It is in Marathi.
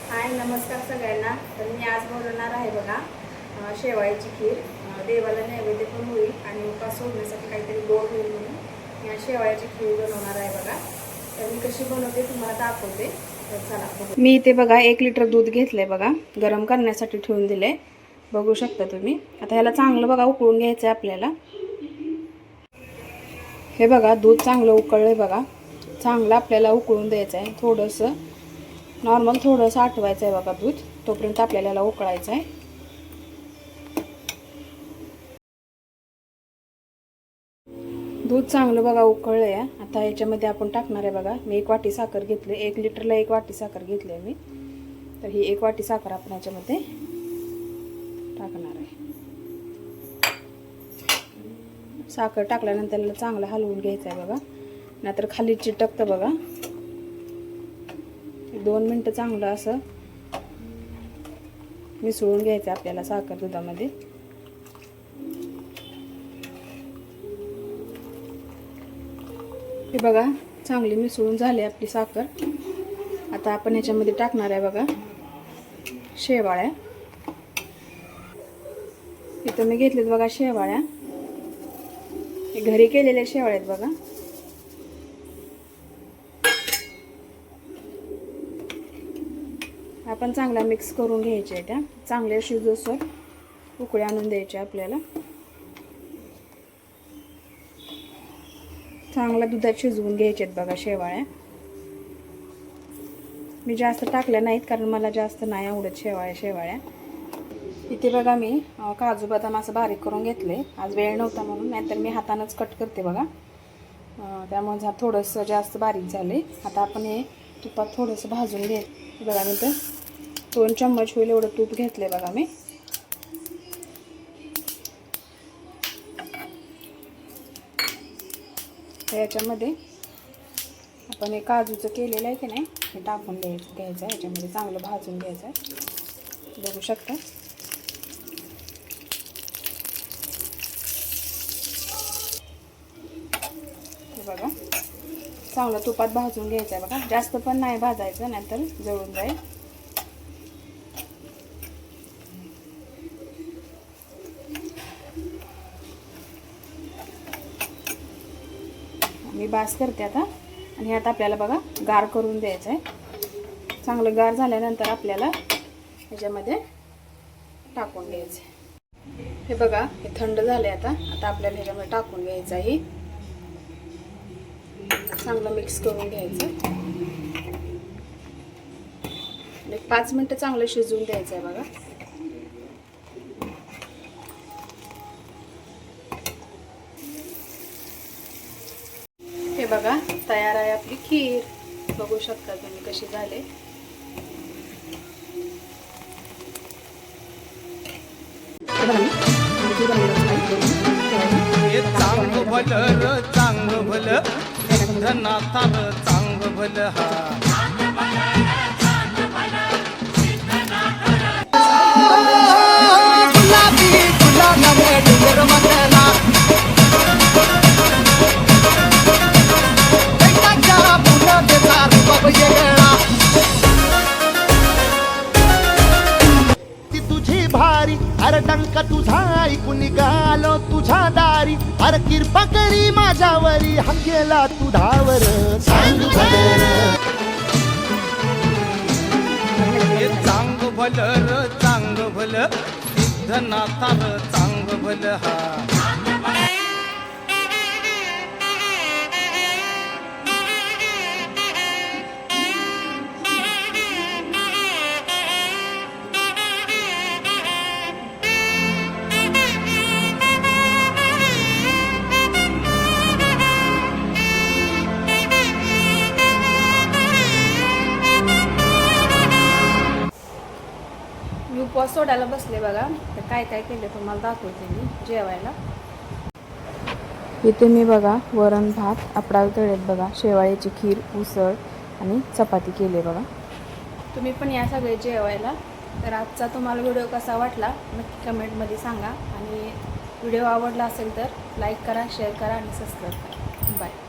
हाय नमस्कार सगळ्यांना. तर मी आज बनवणार आहे बघा शेवाळ्याची खीर. देवाला नैवेद्य पण होईल आणि उपास सोडण्यासाठी काहीतरी गोड होईल म्हणून मी आज शेवाळ्याची खीर बनवणार आहे बघा. तर मी कशी बनवते तुम्हाला दाखवते. तर चला बघू. मी इथे बघा 1 लिटर दूध घेतलंय बघा, गरम करण्यासाठी ठेवून दिले. बघू शकता तुम्ही. आता ह्याला चांगलं बघा उकळून घ्यायचं आहे आपल्याला. हे बघा दूध चांगलं उकळलंय बघा. चांगलं आपल्याला उकळून द्यायचं आहे. थोडंसं नॉर्मल थोडंसं आटवायचं आहे बघा दूध. तोपर्यंत आपल्याला याला उकळायचं आहे. दूध चांगलं बघा उकळलं आहे. आता याच्यामध्ये आपण टाकणार आहे बघा, मी 1 वाटी साखर घेतली. 1 लिटरला 1 वाटी साखर घेतली आहे मी. तर ही 1 वाटी साखर आपण याच्यामध्ये टाकणार आहे. साखर टाकल्यानंतर याला चांगलं हलवून घ्यायचं आहे बघा, नाहीतर खाली चिटकतं बघा. 2 मिनटं चांगलं असं मिसळून घ्यायचं आपल्याला साखर दुधामध्ये. हे बघा चांगली मिसळून झाली आपली साखर. आता आपण ह्याच्यामध्ये टाकणार आहे बघा शेवाळ्या. इथं मी घेतलेत बघा शेवाळ्या. हे घरी केलेल्या शेवाळ्या आहेत बघा. आपण चांगला मिक्स करून घ्यायचे आहे. त्या चांगल्या शिजोसर उकळी आणून द्यायचे आपल्याला. चांगला दुधात शिजवून घ्यायचे आहेत बघा शेवाळ्या. मी जास्त टाकल्या नाहीत कारण मला जास्त नाही आवडत शेवाळ्या. इथे बघा मी काजू बदाम असं बारीक करून घेतले. आज वेळ नव्हता म्हणून, नाहीतर मी हातानंच कट करते बघा. त्यामुळे थोडंसं जास्त बारीक झाले. आता आपण हे तुपात थोडंसं भाजून घे बघा. मी तर 2 चम्मच होईल एवढं तूप घेतले बघा मी. याच्यामध्ये आपण हे काजूचं केलेलं आहे की नाही हे टाकून घ्यायचं आहे. याच्यामध्ये चांगलं भाजून घ्यायचं आहे. बघू शकता. हे बघा चांगलं तुपात भाजून घ्यायचं आहे बघा. जास्त पण नाही भाजायचं, नाहीतर जळून जाईल. मी बास करते आता. आणि आता आपल्याला बघा गार करून द्यायचं आहे. चांगलं गार झाल्यानंतर आपल्याला ह्याच्यामध्ये टाकून घ्यायचं आहे. हे बघा हे थंड झाले. आता आपल्याला ह्याच्यामध्ये टाकून घ्यायचं आहे. चांगलं मिक्स करून घ्यायचं. 5 मिनिटं चांगलं शिजवून द्यायचं आहे बघा. हे बघा तयार आहे आपली खीर. बघू शकता तुम्ही कशी झाले. चांगलं भलं चांगलं भलं सिद्धनाथाला चांगलं भलं गुलाबी गुलाबाने डोंगर मधला कैकाच्या फुलाचा रूप वेगळा. ती तुझी भारी अरे डंका तुझा ऐकून निघालो तुझ्या दारी. अरे कृपा करी माझ्यावरी हंगेला तू धावर. चांग भलं चांग भलं सिद्धनाथाला चांग भलं उपवास सोडायला बसले बघा. तर काय काय केलं तुम्हाला दाखवते मी जेवायला. इथे मी बघा वरण भात आपडा तळेत बघा, शेवाळ्याची खीर, उसळ आणि चपाती केली बघा. तुम्ही पण या सगळे जेवायला. तर आजचा तुम्हाला व्हिडिओ कसा वाटला नक्की कमेंटमध्ये सांगा. आणि व्हिडिओ आवडला असेल तर लाईक करा, शेअर करा आणि सबस्क्राईब करा. बाय.